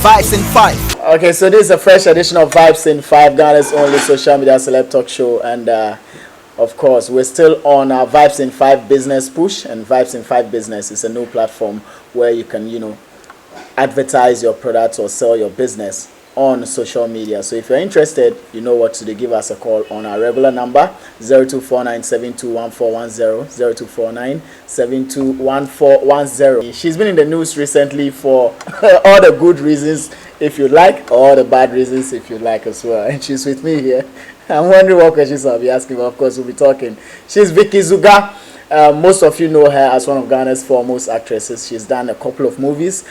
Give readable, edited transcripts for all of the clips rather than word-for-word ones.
Vibes in 5. Okay, so this is a fresh edition of Vibes in 5, Ghana's only social media celeb talk show. And of course, we're still on our Vibes in 5 business push. And Vibes in 5 business is a new platform where you can, advertise your products or sell your business on social media. So if you're interested, you know what to do. Give us a call on our regular number 0249721410, 0249721410. She's been in the news recently for all the good reasons if you like, or all the bad reasons if you like as well. And she's with me here. I'm wondering what questions I'll be asking, but of course we'll be talking. She's Vicky Zugah. Most of you know her as one of Ghana's foremost actresses. She's done a couple of movies.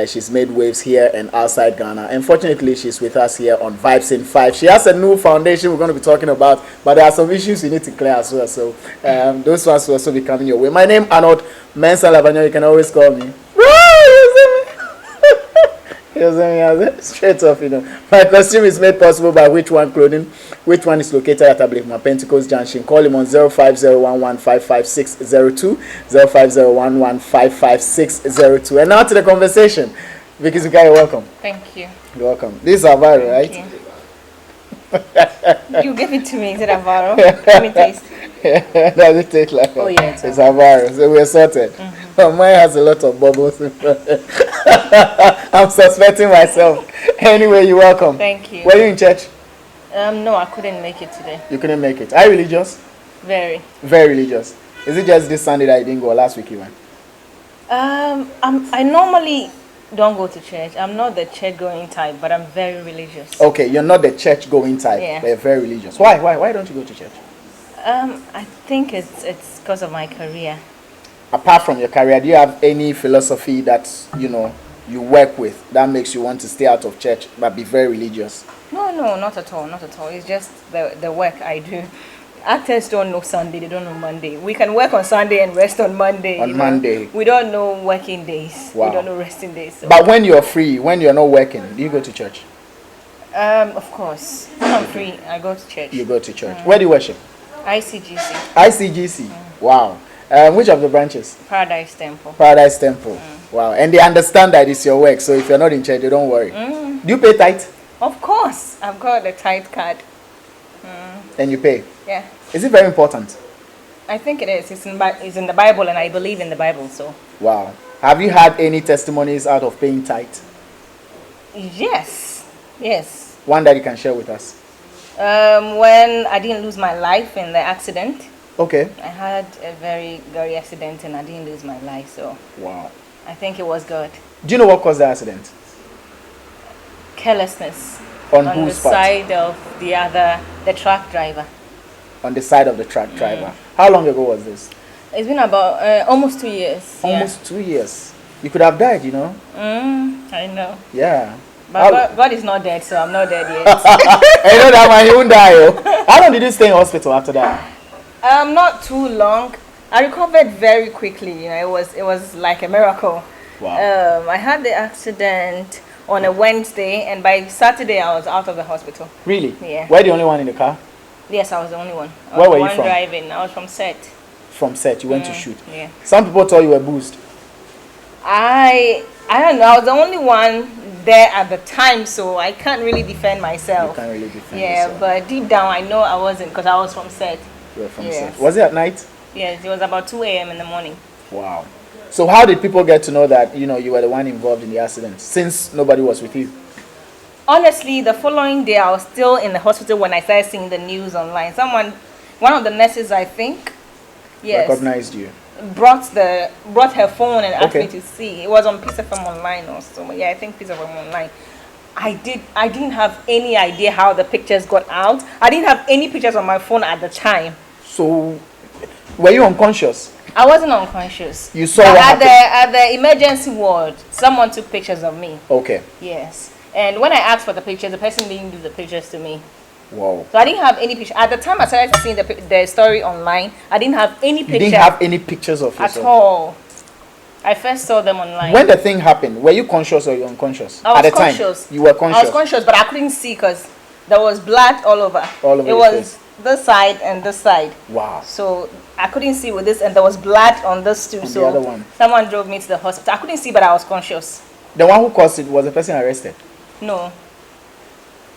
She's made waves here and outside Ghana. Unfortunately, she's with us here on Vibes in 5. She has a new foundation we're going to be talking about, but there are some issues you need to clear as well. So those ones will also be coming your way. My name is Arnold. Mensa Labanyo, you can always call me. Straight off, My costume is made possible by Which One Clothing. Which One is located at Ablekuma Pentecost Junction. Call him on 05011555602, 05011555602. And now to the conversation. Vicky Zugah, you're welcome. Thank you. You're welcome. This is Avaro, right? You give it to me. Is it Avaro? Let me taste. Does it taste like Oh, yeah. It's Avaro. So we're sorted. But mine has a lot of bubbles. I'm suspecting myself. Anyway, you're welcome. Thank you. Were you in church? No, I couldn't make it today. You couldn't make it. Are you religious? Very. Very religious. Is it just this Sunday that you didn't go, or last week you went? I normally don't go to church. I'm not the church going type, but I'm very religious. Okay, you're not the church going type, but you're very religious. Why? Why don't you go to church? I think it's because of my career. Apart from your career, do you have any philosophy that you work with that makes you want to stay out of church but be very religious? No, not at all. Not at all. It's just the work I do. Actors don't know Sunday, they don't know Monday. We can work on Sunday and rest on Monday. On Monday. We don't know working days. Wow. We don't know resting days. So. But when you're free, when you're not working, do you go to church? Of course. When I'm free, I go to church. You go to church. Where do you worship? ICGC. ICGC. Wow. Which of the branches? Paradise Temple. Paradise Temple. Wow. And they understand that it's your work, so if you're not in church, they don't worry. Do you pay tithe? Of course. I've got the tithe card. And you pay? Yeah. Is it very important? I think it is. It's in the Bible, and I believe in the Bible, so. Wow. Have you had any testimonies out of paying tithe? Yes. One that you can share with us. When I didn't lose my life in the accident. Okay. I had a very, very accident, and I didn't lose my life, so. Wow. I think it was good. Do you know what caused the accident? Carelessness. On the whose part? side of the truck driver. On the side of the truck driver. How long ago was this? It's been about almost 2 years. Almost 2 years. You could have died, I know. Yeah. But God is not dead, so I'm not dead yet. I know that man, he won't die. How long did you stay in hospital after that? Not too long. I recovered very quickly. It was like a miracle. Wow. I had the accident on a Wednesday, and by Saturday I was out of the hospital. Really? Yeah. Were you the only one in the car? Yes, I was the only one. Where were you from? Driving. I was from set. From set, you went to shoot. Yeah. Some people thought you were boozed. I don't know. I was the only one there at the time, so I can't really defend myself. You can't really defend yourself. But deep down I know I wasn't, because I was from set. You were from set. Was it at night? Yes, it was about 2 a.m. in the morning. Wow. So how did people get to know that you were the one involved in the accident, since nobody was with you? Honestly, the following day I was still in the hospital when I started seeing the news online. One of the nurses, I think, recognized you. Brought her phone and asked me to see. It was on Piece of FM Online or so. Yeah, I think Piece of FM Online. I didn't have any idea how the pictures got out. I didn't have any pictures on my phone at the time. So, were you unconscious? I wasn't unconscious. You saw what happened? At the emergency ward, someone took pictures of me. Okay. Yes. And when I asked for the pictures, the person didn't give the pictures to me. Wow. So I didn't have any pictures. At the time I started seeing the story online, I didn't have any pictures. You didn't have any pictures of yourself? At all. I first saw them online. When the thing happened, were you conscious or you unconscious? I was at the conscious. Time, you were conscious? I was conscious, but I couldn't see because there was blood all over. All over it was this side and this side. Wow. So I couldn't see with this, and there was blood on this too. On so the other one. Someone drove me to the hospital. I couldn't see, but I was conscious. The one who caused it, was the person arrested? No.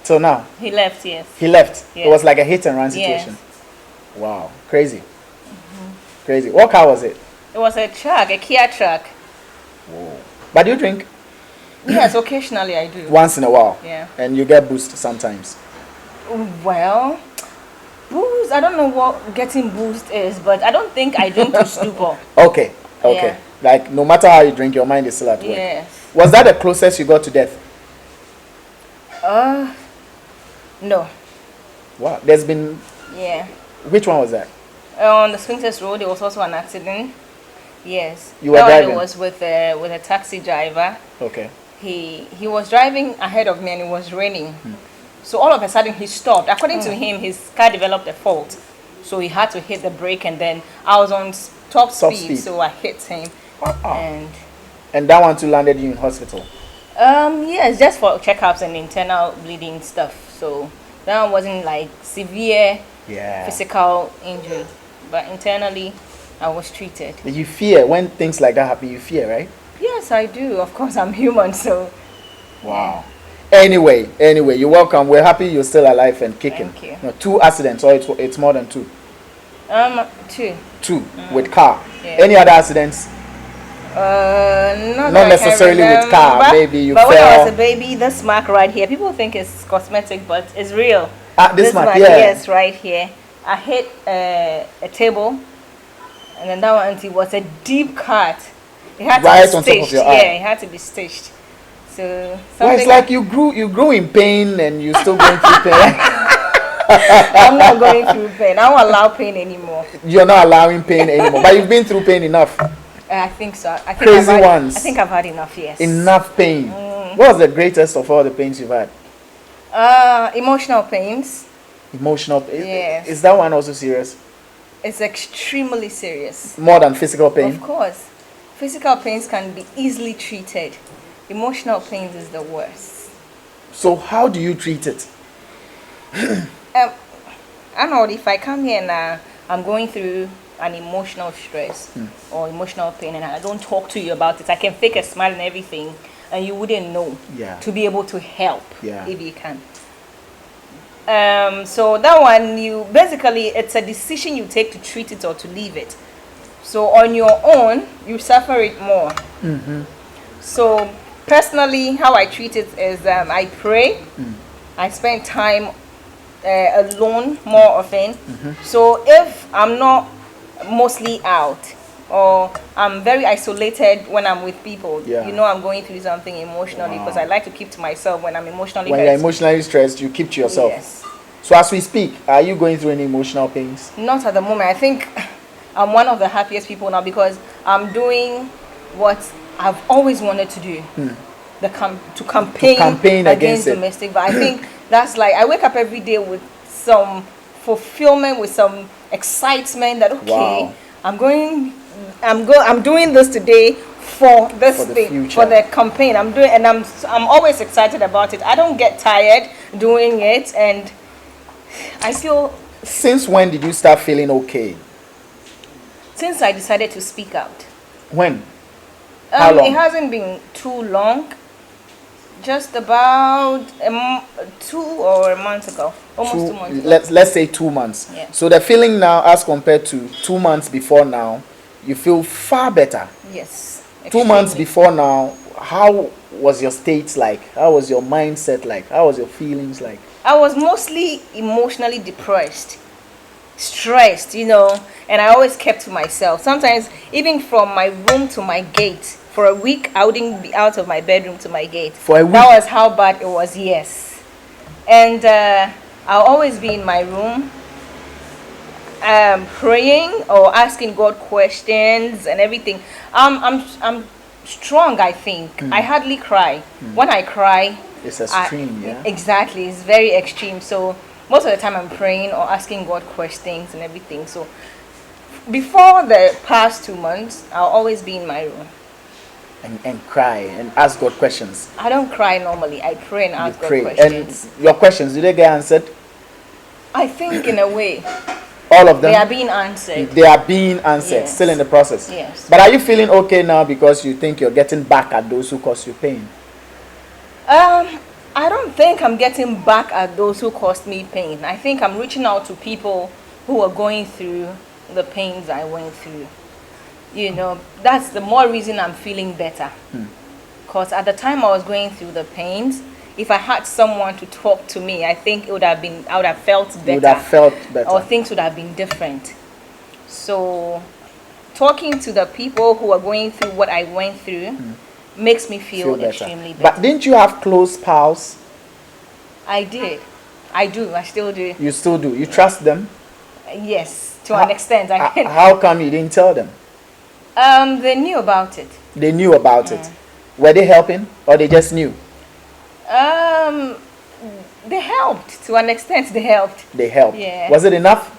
Till now? He left, yes. He left? Yes. It was like a hit and run situation? Yes. Wow. Crazy. Crazy. What car was it? It was a truck, a Kia truck. Whoa. But do you drink? Yes, occasionally I do. Once in a while? Yeah. And you get boost sometimes? Well, booze, I don't know what getting boost is, but I don't think I drink to stupor. Okay. Yeah. Like, no matter how you drink, your mind is still at work. Yes. Was that the closest you got to death? No. Wow. There's been... Yeah. Which one was that? On the Sphinxes Road, there was also an accident. Yes. You were driving? It was with a taxi driver. Okay. He was driving ahead of me and it was raining. So all of a sudden he stopped. According to him, his car developed a fault. So he had to hit the brake, and then I was on top speed, so I hit him. And that one too landed you in hospital? Yes, just for checkups and internal bleeding stuff. So that one wasn't like severe physical injury, but internally I was treated. You fear when things like that happen? You fear, right? Yes, I do. Of course, I'm human, so. Wow. Yeah. Anyway, you're welcome. We're happy you're still alive and kicking. Thank you. No, 2 accidents, or it's more than 2? 2. 2 with car. Yeah. Any other accidents? Not necessarily with car. Maybe you fell. But when I was a baby, this mark right here, people think it's cosmetic, but it's real. This mark, yeah. Yes, right here. I hit a table, and then that one, it was a deep cut. It had to be stitched. On top of your eye. Yeah, it had to be stitched. So it's like you grew in pain and you're still going through pain. I'm not going through pain. I don't allow pain anymore. You're not allowing pain anymore, but you've been through pain enough. I think so. I think Crazy ones. I think I've had enough. Yes. Enough pain. What was the greatest of all the pains you've had? Emotional pains. Emotional pain. Yes. Is that one also serious? It's extremely serious. More than physical pain? Of course. Physical pains can be easily treated. Emotional pains is the worst. So how do you treat it? Arnold, if I come here and I'm going through an emotional stress or emotional pain and I don't talk to you about it, I can fake a smile and everything and you wouldn't know to be able to help if you can. So that one, it's a decision you take to treat it or to leave it. So on your own, you suffer it more. So personally, how I treat it is I pray. I spend time alone more often. So if I'm not mostly out or I'm very isolated when I'm with people, I'm going through something emotionally because I like to keep to myself when I'm emotionally When you're emotionally stressed, you keep to yourself. Yes. So as we speak, are you going through any emotional pains? Not at the moment. I think I'm one of the happiest people now because I'm doing what I've always wanted to do. To campaign against domestic violence. I think that's like I wake up every day with some fulfillment, with some excitement that I'm doing this today for this thing, for the campaign. I'm always excited about it. I don't get tired doing it, and I feel. Since when did you start feeling okay? Since I decided to speak out. When? How long? It hasn't been too long. Just about 2 or a month ago. Almost 2 months ago. Let's say 2 months. Yeah. So the feeling now as compared to 2 months before now, you feel far better. Yes. 2 months before now, how was your state like? How was your mindset like? How was your feelings like? I was mostly emotionally depressed, stressed, and I always kept to myself. Sometimes even from my room to my gate, for a week, I wouldn't be out of my bedroom to my gate. For a week? That was how bad it was, yes. And I'll always be in my room praying or asking God questions and everything. I'm strong, I think. I hardly cry. When I cry... It's extreme, yeah? Exactly. It's very extreme. So most of the time I'm praying or asking God questions and everything. So before the past 2 months, I'll always be in my room. And cry and ask God questions. I don't cry normally. I pray and ask God questions. And your questions, do they get answered? I think in a way. All of them? They are being answered. They are being answered, Yes. still in the process. Yes. But are you feeling okay now because you think you're getting back at those who cause you pain? I don't think I'm getting back at those who caused me pain. I think I'm reaching out to people who are going through the pains I went through. You know, that's the more reason I'm feeling better. Because at the time I was going through the pains, if I had someone to talk to me, I think I would have felt better. You would have felt better. Or things would have been different. So, talking to the people who are going through what I went through makes me feel extremely better. But didn't you have close pals? I did. I do. I still do. You still do? You trust them? Yes, to an extent. How come you didn't tell them? They knew about it. They knew about it. Were they helping or they just knew? They helped. To an extent, they helped. They helped. Yeah. Was it enough?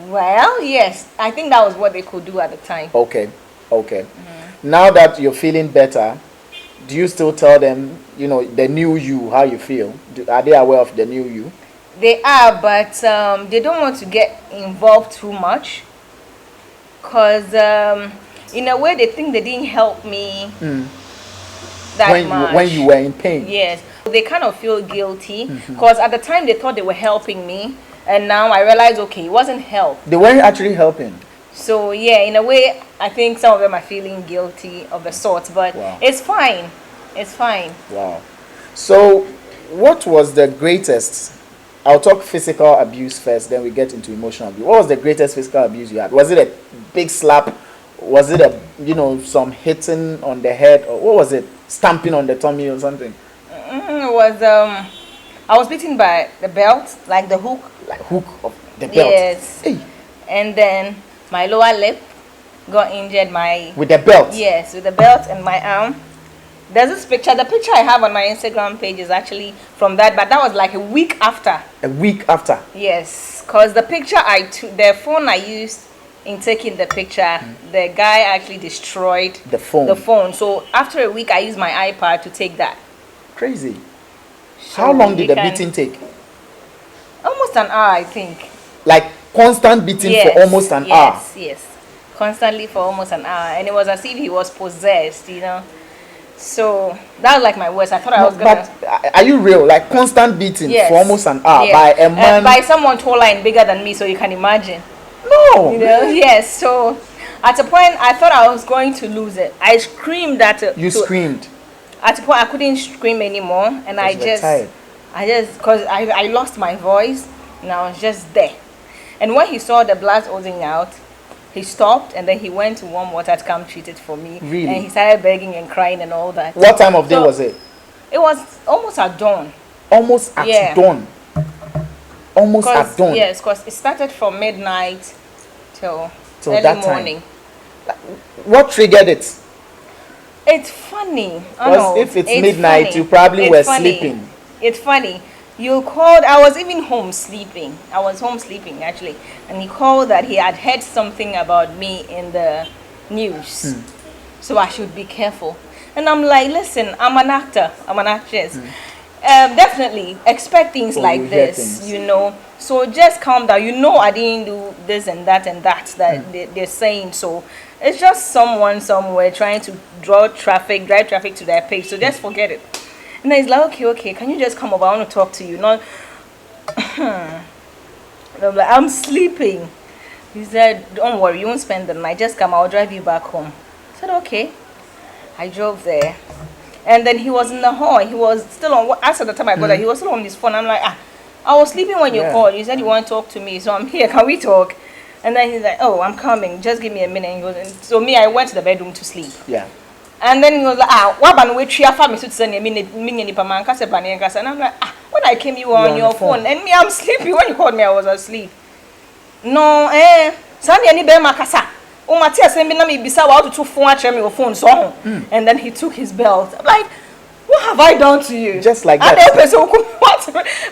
Well, yes. I think that was what they could do at the time. Okay. Okay. Now that you're feeling better, do you still tell them, you know, the new you, how you feel? Are they aware of the new you? They are, but they don't want to get involved too much. Because in a way, they think they didn't help me that much. When you were in pain? Yes. They kind of feel guilty. Because at the time, they thought they were helping me. And now I realize, okay, it wasn't help. They weren't actually helping. So, yeah, in a way, I think some of them are feeling guilty of the sort. But it's fine. It's fine. Wow. So, what was the greatest... I'll talk physical abuse first, then we get into emotional abuse. What was the greatest physical abuse you had? Was it a big slap? Was it some hitting on the head? Or what was it? Stamping on the tummy or something? It was, I was beaten by the belt, like the hook. Like hook of the belt? Yes. Hey. And then my lower lip got injured. With the belt? Yes, with the belt and my arm. There's this picture. The picture I have on my Instagram page is actually from that, but that was like a week after. A week after? Yes, because the picture the phone I used in taking the picture, the guy actually destroyed the phone. So after a week, I used my iPad to take that. Crazy. So how long did the beating take? Almost an hour, I think. Like constant beating for almost an hour? Yes. Constantly for almost an hour. And it was as if he was possessed, you know. So that was like my worst. I thought I was gonna. But are you real? Like constant beating for almost an hour by a man, by someone taller and bigger than me, so you can imagine. No. You know, yes. So at a point, I thought I was going to lose it. I screamed at. You screamed. At a point, I couldn't scream anymore, and I just, because I lost my voice, and I was just there. And when he saw the blood oozing out, he stopped, and then he went to warm water to come treat it for me. Really? And he started begging and crying and all that. What time of day was it? It was almost at dawn. Almost at dawn? Almost at dawn? Yes, because it started from midnight till early that morning. What triggered it? It's funny. Because if it's midnight, funny. You probably were sleeping. It's funny. You called, I was even home sleeping. I was home sleeping actually. And he called that he had heard something about me in the news. So I should be careful. And I'm like, listen, I'm an actor. I'm an actress. Definitely expect things like this, you know. So just calm down. You know I didn't do this and that they're saying. So it's just someone somewhere trying to drive traffic to their page. So just forget it. And then he's like, okay, can you just come over? I want to talk to you. Not, I'm like, I'm sleeping. He said, don't worry, you won't spend the night. Just come, I'll drive you back home. I said, okay. I drove there. And then he was in the hall. He was still on, after the time I got there, he was still on his phone. I'm like, I was sleeping when you called. You said you want to talk to me, so I'm here. Can we talk? And then he's like, oh, I'm coming. Just give me a minute. And he goes, so me, I went to the bedroom to sleep. Yeah. And then he was like, what about we try family to send me and I'm like, when I came, you were on your phone. And me, I'm sleeping. When you called me, I was asleep. No, Sandy any be makasa. O Matia send me na me bisa wa to phone actually me phone so. And then he took his belt. I'm like, what have I done to you? Just like that. What?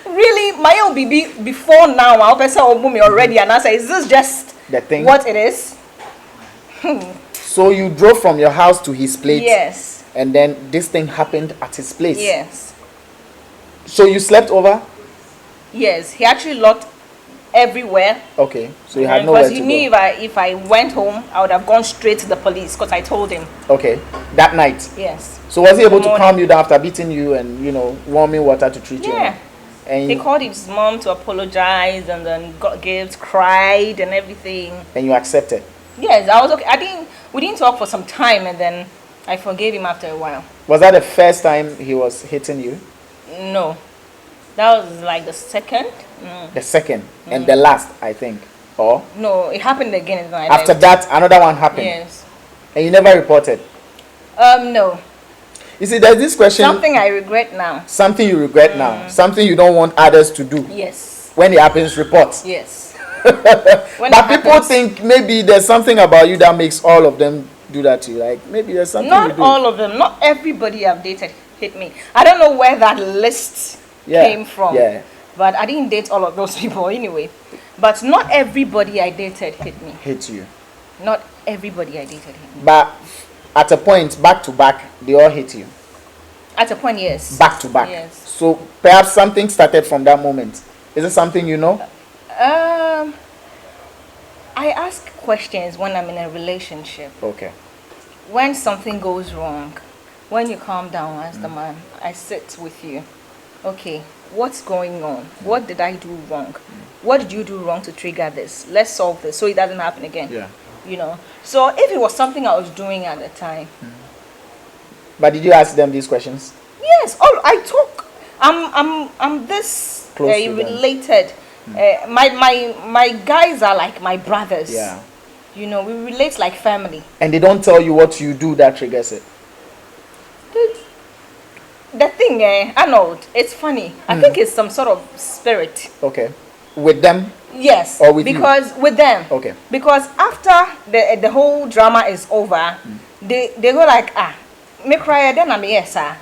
Really? My own BB before now, I'll person me already and I say, is this just the thing? What it is? So you drove from your house to his place? Yes. And then this thing happened at his place? Yes. So you slept over? Yes. He actually locked everywhere. Okay, so you had nowhere to go. Because he knew if I went home, I would have gone straight to the police because I told him. Okay, that night. Yes. So was he able to calm you down after beating you and warming water to treat you? Yeah. And he called his mom to apologize and then got gifts, cried and everything. And you accepted? Yes, I was okay. We didn't talk for some time and then I forgave him after a while. Was that the first time he was hitting you? No. That was like the second. The second and the last, I think. Or? No, it happened again. After that, another one happened? Yes. And you never reported? No. You see, there's this question. Something I regret now. Something you regret now. Something you don't want others to do. Yes. When it happens, report. Yes. But people think maybe there's something about you that makes all of them do that to you. Like maybe there's something you do. Not all of them. Not everybody I've dated hit me. I don't know where that list came from. Yeah. But I didn't date all of those people anyway. But not everybody I dated hit me. Hit you. Not everybody I dated hit me. But at a point, back to back, they all hit you. At a point, yes. Back to back. Yes. So perhaps something started from that moment. Is it something you know? I ask questions when I'm in a relationship. Okay. When something goes wrong, when you calm down as the man, I sit with you. Okay, what's going on? What did I do wrong? What did you do wrong to trigger this? Let's solve this so it doesn't happen again. Yeah. So if it was something I was doing at the time. But did you ask them these questions? Yes. I talk. I'm this related. My guys are like my brothers. Yeah. We relate like family. And they don't tell you what you do that triggers it. The thing, Arnold, it's funny. I think it's some sort of spirit. Okay. With them? Yes. Or with because you? With them. Okay. Because after the whole drama is over, they go like, me cry then I'm yes, sir.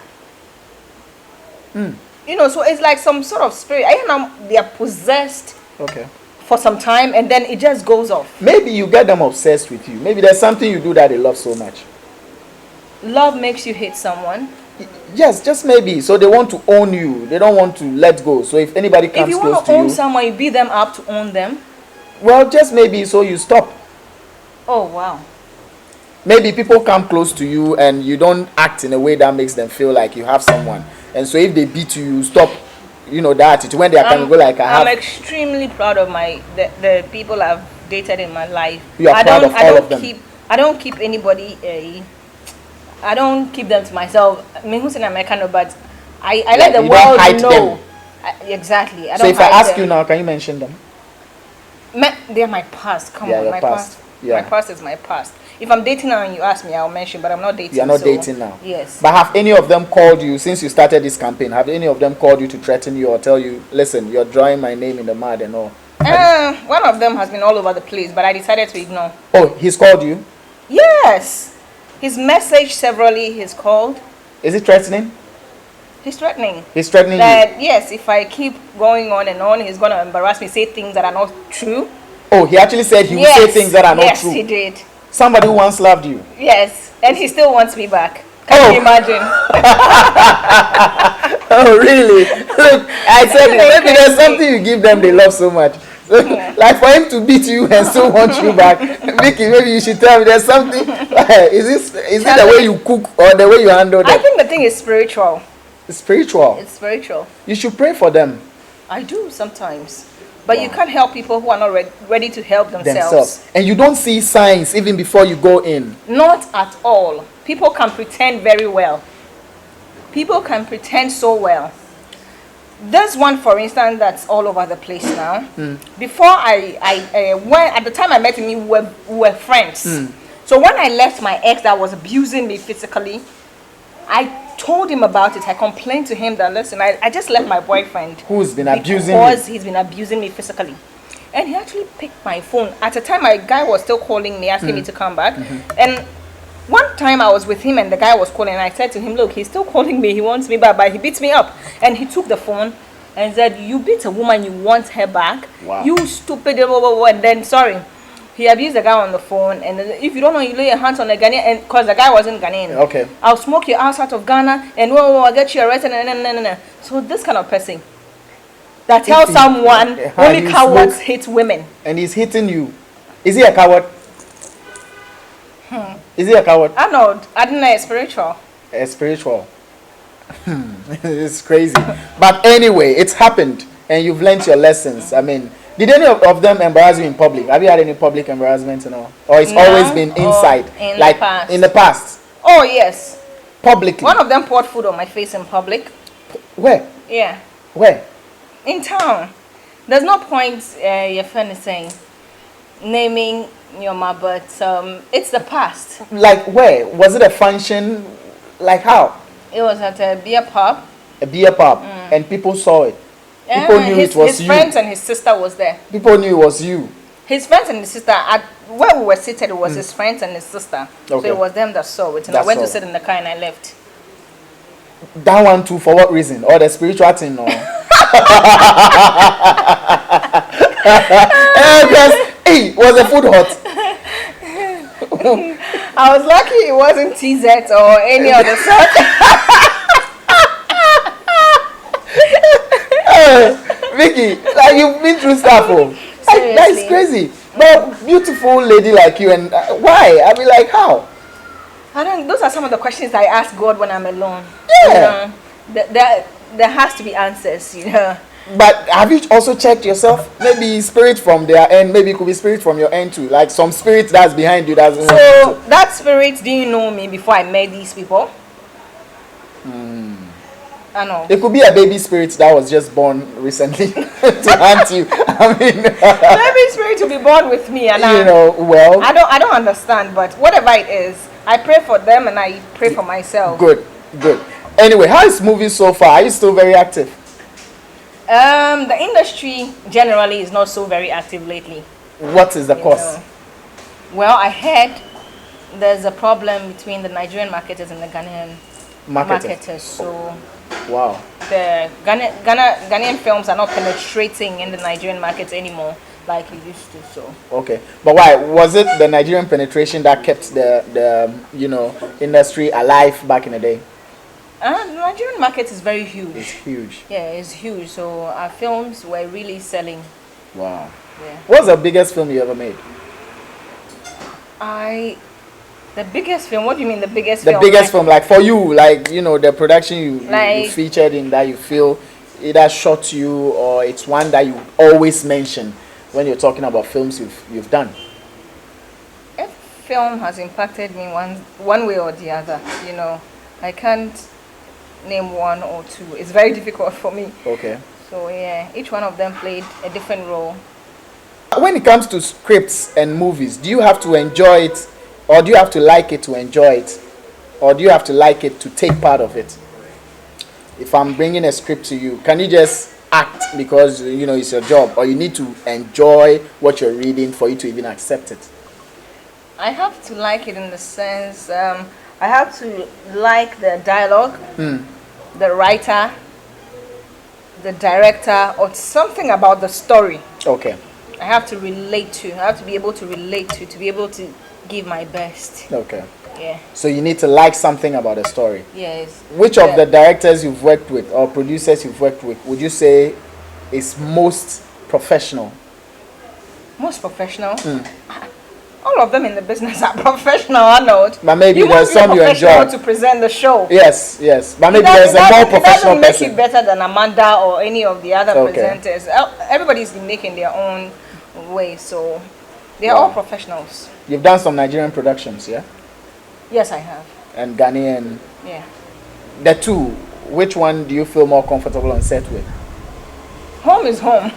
So it's like some sort of spirit. I know they are possessed. Okay. For some time and then it just goes off. Maybe you get them obsessed with you. Maybe there's something you do that they love so much. Love makes you hate someone. Yes, just maybe. So they want to own you. They don't want to let go. So if anybody comes close to you, if you want to own someone, you beat them up to own them. Well, just maybe so you stop. Oh wow. Maybe people come close to you and you don't act in a way that makes them feel like you have someone. And so if they beat you, you stop. That attitude when they are coming, go like I'm extremely proud of the people I've dated in my life. You are proud of all of them. I don't keep anybody. I don't keep them to myself. I mean, who's in America? But I let the world know. Exactly. So if I ask you now, can you mention them? They're my past. Come on, my past. Yeah. My past is my past. If I'm dating now and you ask me, I'll mention, but I'm not dating. You're not dating now? Yes. But have any of them called you, since you started this campaign, have any of them called you to threaten you or tell you, listen, you're drawing my name in the mud and all? One of them has been all over the place, but I decided to ignore. Oh, he's called you? Yes. He's messaged severally, he's called. Is he threatening? He's threatening. He's threatening that, you? Yes, if I keep going on and on, he's going to embarrass me, say things that are not true. Oh, he actually said he will say things that are not true? Yes, he did. Somebody who once loved you? Yes, and he still wants me back. Can you imagine? Oh, really? Look, I said maybe there's something you give them they love so much. Like for him to beat you and still want you back. Vicky, maybe you should tell me there's something. Is it the way you cook or the way you handle them? I think the thing is spiritual. It's spiritual? It's spiritual. You should pray for them. I do sometimes. But you can't help people who are not ready to help themselves. And you don't see signs even before you go in. Not at all. People can pretend very well. People can pretend so well. There's one, for instance, that's all over the place now. Before when at the time I met him, we were friends. So when I left my ex that was abusing me physically, I told him about it. I complained to him that, listen, I just left my boyfriend. Who's been abusing me? Because he's been abusing me physically. And he actually picked my phone. At the time, my guy was still calling me, asking me to come back. And one time I was with him and the guy was calling and I said to him, look, he's still calling me. He wants me back, but he beats me up. And he took the phone and said, you beat a woman, you want her back? Wow. You stupid, blah, blah, blah. And then, sorry. He abused the guy on the phone, and if you don't know, you lay your hands on the Ghanaian, and because the guy wasn't Ghanaian. Okay. I'll smoke your ass out of Ghana, and I'll get you arrested, and. So this kind of person. that tells someone only cowards hit women. And he's hitting you. Is he a coward? Is he a coward? Arnold, I don't know, spiritual. A spiritual. It's crazy. But anyway, it's happened and you've learned your lessons. I mean, did any of them embarrass you in public? Have you had any public embarrassment and all? Or it's always been inside? In the past? Oh, yes. Publicly? One of them poured food on my face in public. Where? Yeah. Where? In town. There's no point, your friend is saying, naming your mom, but it's the past. Like where? Was it a function? Like how? It was at a beer pub. A beer pub. And people saw it. People knew it was his you. His friends and his sister was there. People knew it was you. His friends and his sister, where we were seated, it was his friends and his sister. Okay. So it was them that saw it. And I went to sit in the car and I left. That one too, for what reason? Or the spiritual thing? No. Hey, was the food hot? I was lucky it wasn't TZ or any other sort. Vicky, like you've been through stuff. That's crazy. But beautiful lady like you, and why? I mean, like how? I don't. Those are some of the questions I ask God when I'm alone. Yeah. There has to be answers, you know. But have you also checked yourself? Maybe spirit from their end, maybe it could be spirit from your end too. Like some spirit that's behind you. That's so that spirit didn't know me before I met these people. I know. It could be a baby spirit that was just born recently to hunt you. I mean, baby spirit will be born with me, and well, I don't understand, but whatever it is, I pray for them and I pray for myself. Good. Anyway, how is movies so far? Are you still very active? The industry generally is not so very active lately. What is the cause? Well, I heard there's a problem between the Nigerian marketers and the Ghanaian marketers. So, wow. The Ghanaian films are not penetrating in the Nigerian markets anymore like it used to. So. Okay, but why? Was it the Nigerian penetration that kept the industry alive back in the day? The Nigerian market is very huge. It's huge. Yeah, it's huge. So our films were really selling. Wow. Yeah. What's the biggest film you ever made? The biggest film? What do you mean the biggest film? The biggest film, like for you, like, the production you featured in that you feel either shot you or it's one that you always mention when you're talking about films you've done. Every film has impacted me one way or the other, I can't name one or two. It's very difficult for me. Okay. So yeah, each one of them played a different role. When it comes to scripts and movies, do you have to enjoy it, or do you have to like it to enjoy it, or do you have to like it to take part of it? If I'm bringing a script to you, can you just act because it's your job, or you need to enjoy what you're reading for you to even accept it? I have to like it in the sense I have to like the dialogue, the writer, the director, or something about the story. Okay. I have to relate to. I have to be able to relate to be able to give my best. Okay. Yeah. So you need to like something about the story. Yes. Which of the directors you've worked with or producers you've worked with would you say is most professional? Most professional? All of them in the business are professional, Arnold. But maybe there's some you enjoy. To present the show. Yes. But maybe there's a more professional person. It doesn't make it better than Amanda or any of the other presenters. Everybody's making their own way, so they're all professionals. You've done some Nigerian productions, yeah? Yes, I have. And Ghanaian. Yeah. The two, which one do you feel more comfortable on set with? Home is home.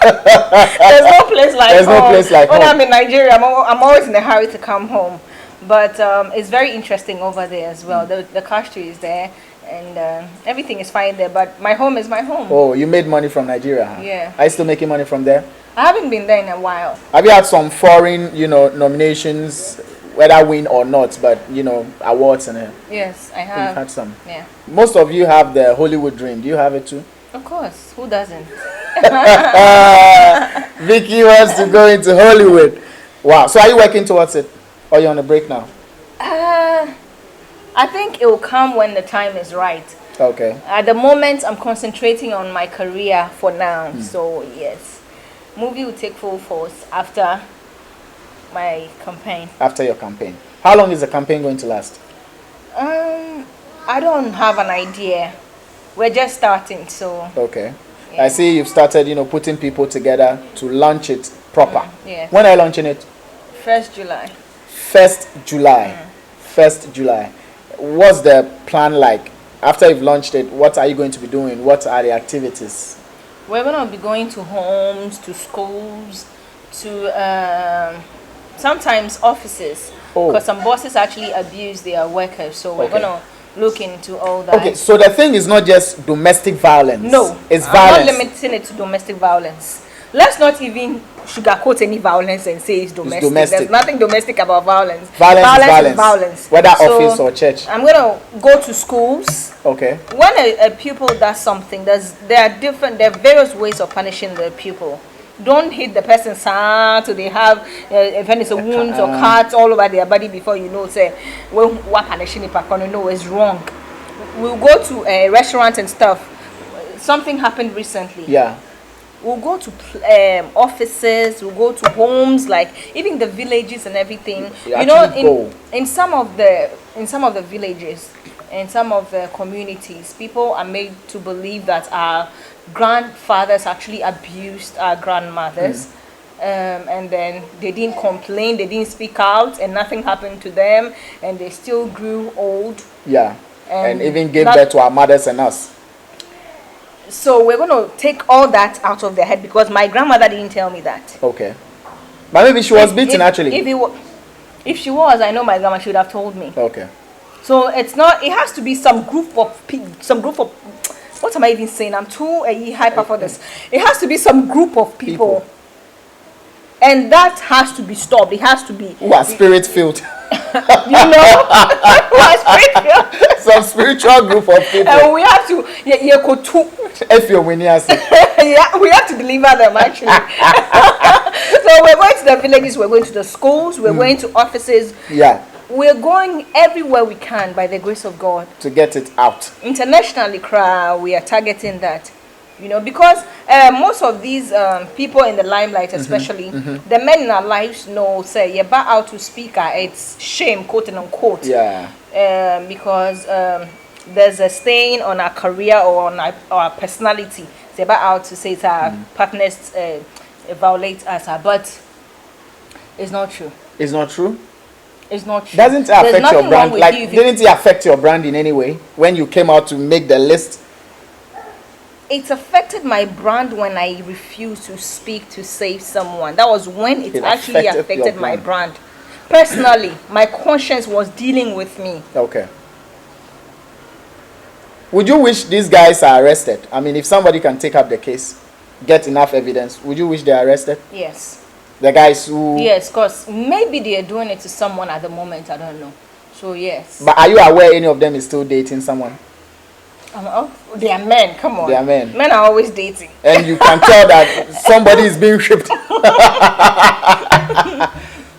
There's no place like home. When I'm in Nigeria, I'm always in a hurry to come home. But it's very interesting over there as well. The culture is there, and everything is fine there. But my home is my home. Oh, you made money from Nigeria, huh? Yeah. Are you still making money from there? I haven't been there in a while. Have you had some foreign, nominations, whether win or not, but awards and Yes, I have. You've had some. Yeah. Most of you have the Hollywood dream. Do you have it too? Of course. Who doesn't? Vicky wants to go into Hollywood. Wow. So are you working towards it, or are you on a break now? I think it will come when the time is right. Okay. At the moment, I'm concentrating on my career for now. So yes, movie will take full force after my campaign. After your campaign. How long is the campaign going to last? I don't have an idea. We're just starting, so. Okay. Yeah. I see you've started, putting people together to launch it proper. Yeah. When are you launching it? 1st July. 1st July. 1st July. What's the plan like? After you've launched it, what are you going to be doing? What are the activities? We're going to be going to homes, to schools, to sometimes offices. Because some bosses actually abuse their workers. So we're going to look into all that. Okay, so the thing is not just domestic violence. No, it's I'm violence. not limiting it to domestic violence. Let's not even sugarcoat any violence and say it's domestic. There's nothing domestic about violence. Violence is violence. Whether office or church. I'm going to go to schools. Okay. When a pupil does something, there are various ways of punishing the pupil. Don't hit the person's hand so they have if it's a wounds or cuts all over their body before you know say what punishing if I know is wrong. We'll go to a restaurant and stuff. Something happened recently. Yeah. We'll go to offices, we'll go to homes, like even the villages and everything. In some of the villages, in some of the communities, people are made to believe that our grandfathers actually abused our grandmothers. And then they didn't complain, they didn't speak out, and nothing happened to them, and they still grew old. Yeah. And even gave birth to our mothers and us. So we're going to take all that out of their head because my grandmother didn't tell me that. Okay. But maybe she was beaten actually. If she was, I know my grandma should have told me. Okay. So it's not, it has to be some group of, what am I even saying? I'm too hyper for this. It has to be some group of people. And that has to be stopped. It has to be. Who are spirit filled. Who are spirit filled. Some spiritual group of people. And we have to, we have to deliver them actually. So we're going to the villages, we're going to the schools, we're going to offices. Yeah. We're going everywhere we can by the grace of God. To get it out. Internationally, we are targeting that. Because most of these people in the limelight, especially, the men in our lives know, say, you're about out to speak, it's shame, quote and unquote. Yeah. Because there's a stain on our career or on our personality. They're about out to say it's our partners violate us, but it's not true. It's not true? It's not true. Doesn't it affect your brand? Like, didn't it affect your brand in any way when you came out to make the list? It affected my brand when I refused to speak to save someone. That was when it actually affected my brand. Personally, my conscience was dealing with me. Okay. Would you wish these guys are arrested? I mean, if somebody can take up the case, get enough evidence, would you wish they are arrested? Yes. The guys who... Yes, because maybe they are doing it to someone at the moment, I don't know. So, yes. But are you aware any of them is still dating someone? They are men, come on. They are men. Men are always dating. And you can tell that somebody is being shipped.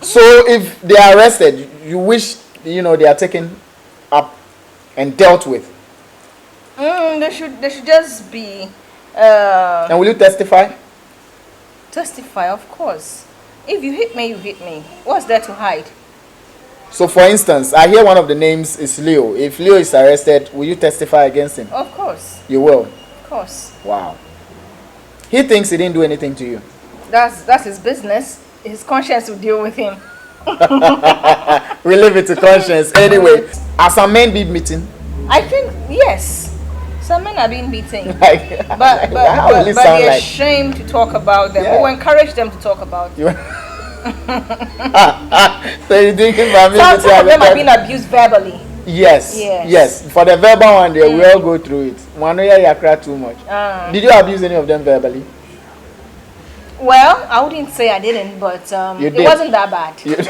So if they are arrested, you wish, they are taken up and dealt with? They should just be... and will you testify? Testify, of course. If you hit me, you hit me. What's there to hide? So, for instance, I hear one of the names is Leo. If Leo is arrested, will you testify against him? Of course. You will? Of course. Wow. He thinks he didn't do anything to you. That's his business. His conscience will deal with him. We leave it to conscience. Anyway, are some men be meeting? I think, yes. Some men are being beaten. but they're like? ashamed to talk about them. Yeah. We'll encourage them to talk about them. So you thinking some of them are being abused verbally. Yes. For the verbal one, they will go through it. One year you cry too much. Did you abuse any of them verbally? Well, I wouldn't say I didn't, but it wasn't that bad. It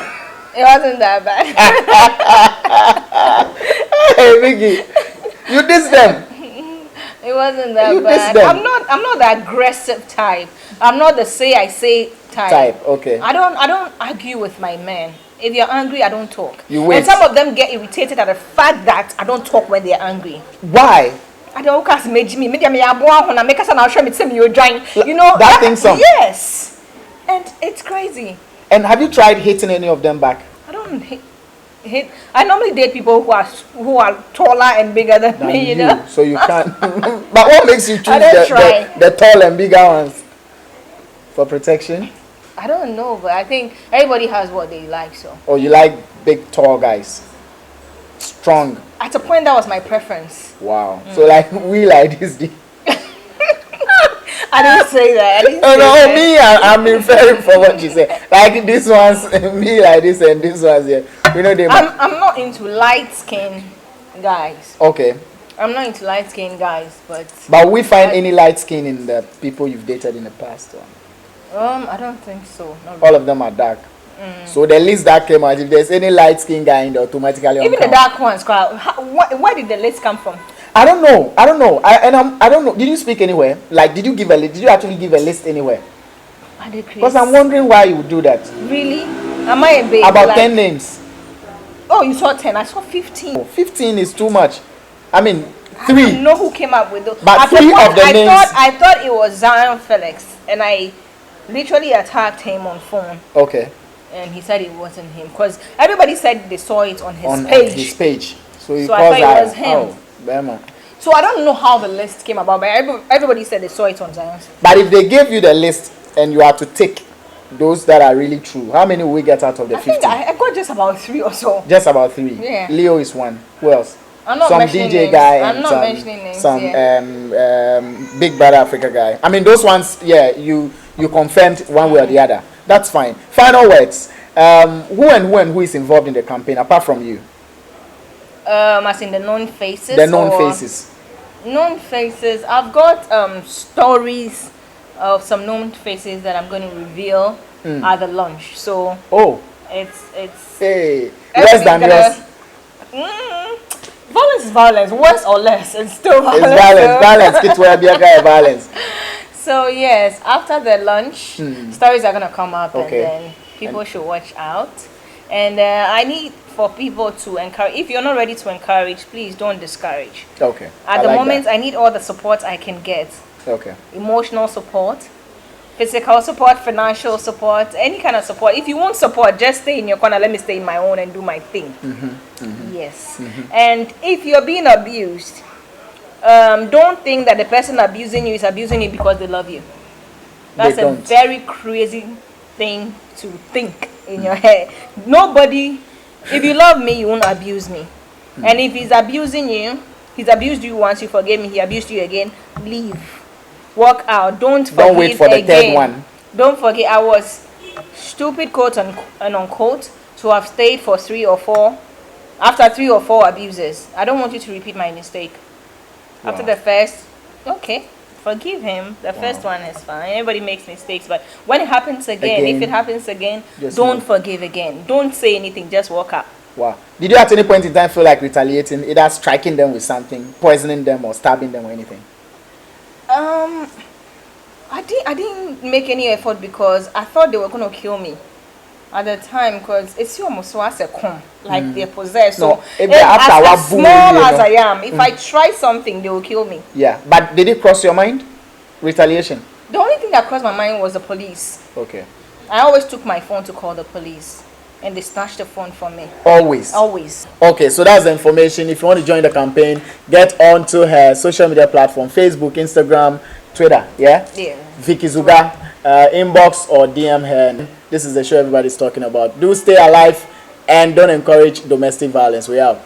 wasn't that bad. Hey Vicky, you dissed them. It wasn't that bad. I'm not the aggressive type. I'm not the I say type. Okay. I don't argue with my men. If you're angry, I don't talk. You wait. And some of them get irritated at the fact that I don't talk when they're angry. Why? I don't cast me when I make us an show me say you join. You know that thing song. Yes. And it's crazy. And have you tried hitting any of them back? I don't hit. I normally date people who are taller and bigger than me, you know. So you can't. But what makes you choose the tall and bigger ones? For protection? I don't know, but I think everybody has what they like, so. Oh, you like big, tall guys? Strong? At a point, that was my preference. Wow. So like, we like this. I didn't say that. I'm inferring for what you say. Like, this one's me like this and this one's here. You know, I'm not into light-skinned guys. Okay. I'm not into light-skinned guys, but... But we find any light skin in the people you've dated in the past? I don't think so. All of them are dark. So the list that came out, if there's any light skin guy in the automatically even the dark ones, where did the list come from? I don't know. I don't know. Did you speak anywhere? Like, did you actually give a list anywhere? I did. Because I'm wondering why you would do that. Really? Am I a baby? About 10 names. Oh, you saw 10. I saw 15. 15 is too much. I mean, 3. I don't know who came up with those. But 3 of the names. I thought it was Zion Felix, and I literally attacked him on phone. Okay. And he said it wasn't him, because everybody said they saw it on his page. On his page. So I thought it was him. Oh, Bema. So I don't know how the list came about, but everybody said they saw it on Zion's. But if they gave you the list and you have to take those that are really true, how many will we get out of the 15? I think I got just about 3 or so. Just about 3. Yeah. Leo is 1. Who else? I'm not some mentioning DJ names. guy I'm and not mentioning names. Some Big Brother Africa guy. I mean, those ones, yeah, you confirmed one way or the other. That's fine. Final words. Who is involved in the campaign apart from you? As in the known faces. The known faces. Known faces. I've got stories of some known faces that I'm going to reveal at the launch. So it's hey, less than yours. Violence is violence, worse or less, it's still violence. It's violence. Kids will be a guy violence. So yes, after the lunch, stories are gonna come up, and then people should watch out. And I need for people to encourage. If you're not ready to encourage, please don't discourage. Okay. At the moment, I need all the support I can get. Okay. Emotional support, physical support, financial support, any kind of support. If you want support, just stay in your corner. Let me stay in my own and do my thing. Yes. And if you're being abused, don't think that the person abusing you is abusing you because they love you. That's a very crazy thing to think in your head. Nobody, if you love me, you won't abuse me. And if he's abusing you, he's abused you once, you forgave me, he abused you again, leave. Walk out. Don't wait for the third one. Don't forget, I was stupid, quote and unquote, to have stayed for 3 or 4. After 3 or 4 abuses, I don't want you to repeat my mistake. Wow. After the first, okay, forgive him. The first one is fine. Everybody makes mistakes, but when it happens again, if it happens again, don't forgive again. Don't say anything. Just walk out. Wow. Did you at any point in time feel like retaliating, either striking them with something, poisoning them, or stabbing them, or anything? I didn't make any effort because I thought they were going to kill me at the time, because it's almost as a come, like they're possessed. So as small as I am, if I try something, they will kill me. Yeah, but did it cross your mind? Retaliation? The only thing that crossed my mind was the police. Okay. I always took my phone to call the police, and they snatched the phone from me. Always? Always. Okay, so that's the information. If you want to join the campaign, get onto her social media platform, Facebook, Instagram, Twitter, yeah? Yeah. Vicky Zugah, inbox or DM her. This is the show everybody's talking about. Do stay alive and don't encourage domestic violence. We out.